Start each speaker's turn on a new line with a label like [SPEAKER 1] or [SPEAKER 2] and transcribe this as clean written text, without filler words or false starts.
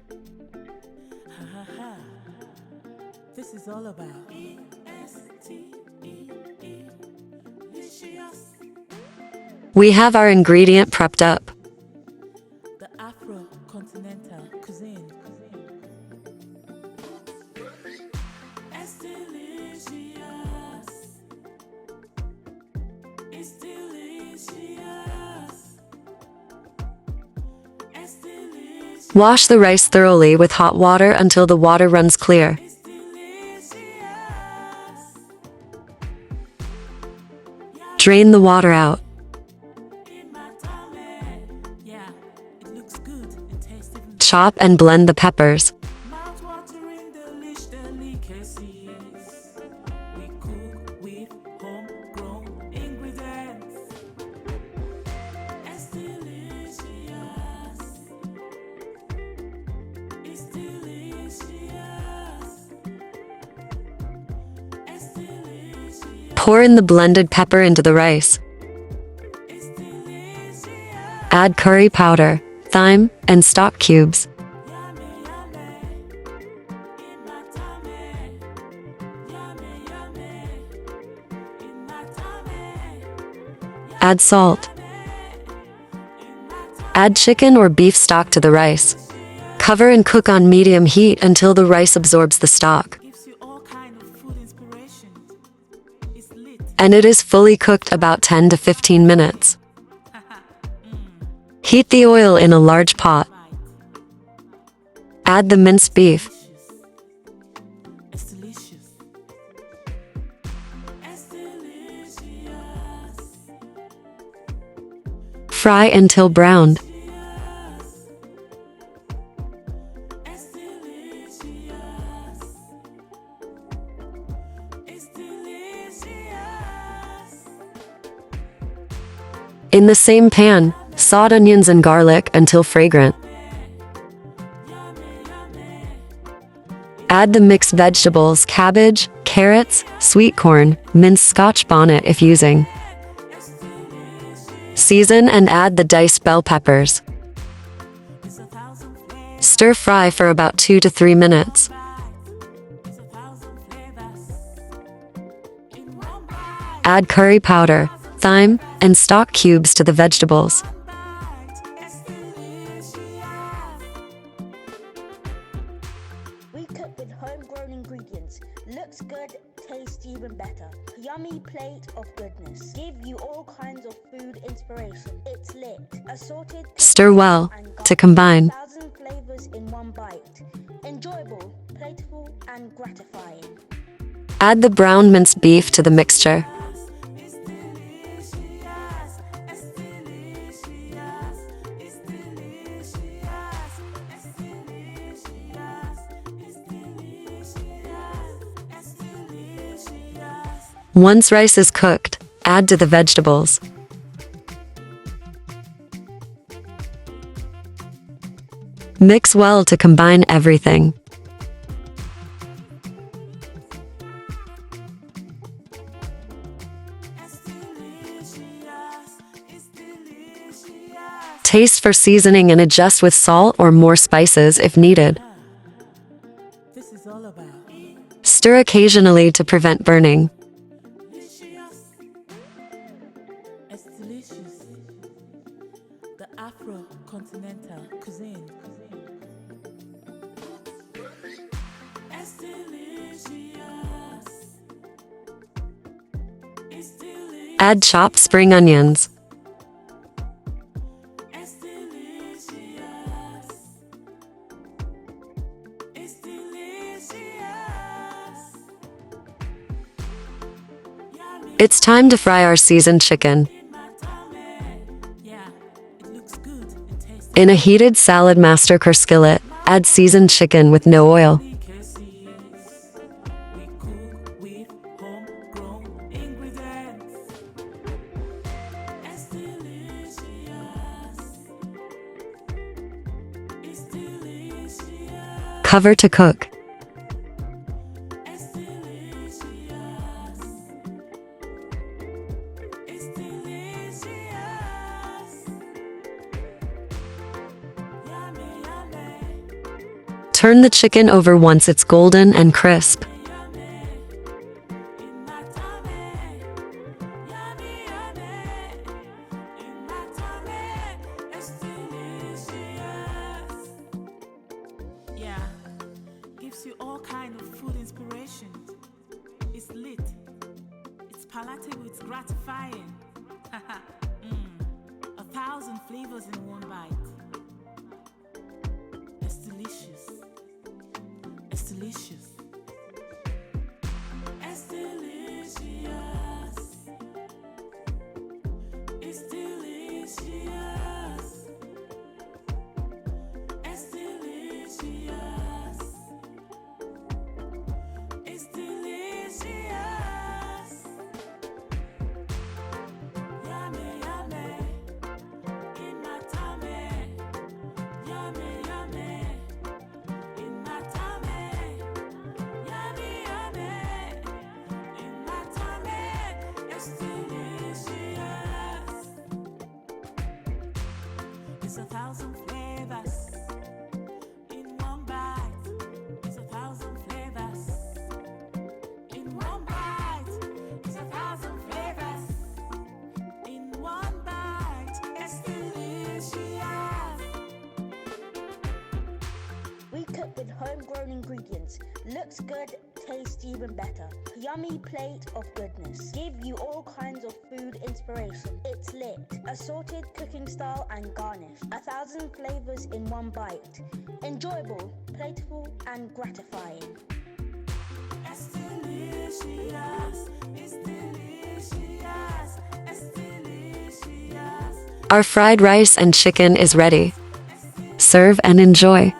[SPEAKER 1] Ha ha ha. This is all about Esteelicious.
[SPEAKER 2] We have our ingredient prepped up.
[SPEAKER 1] The Afro-continental cuisine. Esteelicious. It's delicious. It's delicious.
[SPEAKER 2] Wash the rice thoroughly with hot water until the water runs clear.
[SPEAKER 1] It's delicious.
[SPEAKER 2] Drain the water out.
[SPEAKER 1] In my tummy. Yeah, it looks good. It tastes even
[SPEAKER 2] Chop and blend the peppers.
[SPEAKER 1] mouth-watering delicacies. We cook with homegrown ingredients. It's delicious. It's delicious. It's delicious.
[SPEAKER 2] Pour in the blended pepper into the rice.
[SPEAKER 1] It's delicious.
[SPEAKER 2] Add curry powder, thyme, and stock cubes.
[SPEAKER 1] Yummy, yummy. In my tummy. Yummy, yummy. In my tummy.
[SPEAKER 2] Add salt. Add chicken or beef stock to the rice. Cover and cook on medium heat until the rice absorbs the stock.
[SPEAKER 1] Gives you all kind of food inspiration. It's lit.
[SPEAKER 2] And it is fully cooked about 10 to 15 minutes. Heat the oil in a large pot. Add the minced beef.
[SPEAKER 1] It's delicious. It's delicious.
[SPEAKER 2] Fry until browned.
[SPEAKER 1] It's delicious. It's delicious.
[SPEAKER 2] In the same pan, saute onions and garlic until fragrant. Add the mixed vegetables, cabbage, carrots, sweet corn, minced Scotch bonnet if using. Season and add the diced bell peppers.
[SPEAKER 1] It's 1,000 flavors.
[SPEAKER 2] Stir fry for about 2 to 3 minutes.
[SPEAKER 1] It's 1,000 flavors. In one bite.
[SPEAKER 2] Add curry powder, thyme, and stock cubes to the vegetables.
[SPEAKER 1] It's delicious.
[SPEAKER 3] We cook with homegrown ingredients. Looks good, tastes even better. Yummy plate of goodness. Give you all kinds of food inspiration. It's lit. Assorted.
[SPEAKER 2] Stir well
[SPEAKER 3] and
[SPEAKER 2] to
[SPEAKER 3] garlic.
[SPEAKER 2] combine.
[SPEAKER 3] 1,000 flavors in one bite. Enjoyable, plateful, and gratifying.
[SPEAKER 2] Add the brown minced beef to the mixture.
[SPEAKER 1] It's delicious. It's delicious. It's delicious. It's delicious. It's delicious. It's delicious.
[SPEAKER 2] Once rice is cooked, add to the vegetables. Mix well to combine everything.
[SPEAKER 1] It's delicious. It's delicious.
[SPEAKER 2] Taste for seasoning and adjust with salt or more spices if needed.
[SPEAKER 1] This is all about
[SPEAKER 2] Stir occasionally to prevent burning.
[SPEAKER 1] delicious. It's delicious. The Afro-continental cuisine. It's delicious. It's delicious.
[SPEAKER 2] Add chopped spring onions.
[SPEAKER 1] It's delicious. It's delicious. Yummy
[SPEAKER 2] It's time to fry our seasoned chicken.
[SPEAKER 1] in my tummy. Yeah, it looks good. It tastes
[SPEAKER 2] In a heated salad master or skillet, add seasoned chicken with no oil.
[SPEAKER 1] delicacies. We cook with homegrown ingredients. It's delicious. It's delicious.
[SPEAKER 2] Cover to cook.
[SPEAKER 1] It's delicious. It's delicious. Yummy, yummy.
[SPEAKER 2] Turn the chicken over once it's golden and crisp.
[SPEAKER 1] Yeah, gives you all kind of food inspiration. It's lit, it's palatable, it's gratifying. 1,000 flavors in one bite. Esteelicious. Esteelicious. Esteelicious. It's delicious. Esteelicious. It's delicious. Yummy, yummy. In my tummy. Yummy, yummy. In my tummy. Yummy, yummy. In my tummy. It's delicious. It's 1,000 flavors in one bite. It's 1,000 flavors in one bite. It's 1,000 flavors in one bite. It's delicious.
[SPEAKER 3] We cook with homegrown ingredients. Looks good, tastes even better. Yummy plate of goodness. Give you all kinds of food inspiration. It's lit. Assorted cooking style and garnish. 1,000 flavors in one bite. Enjoyable, playful, and gratifying.
[SPEAKER 1] It's delicious. It's delicious. It's delicious.
[SPEAKER 2] Our fried rice and chicken is ready. Serve and enjoy.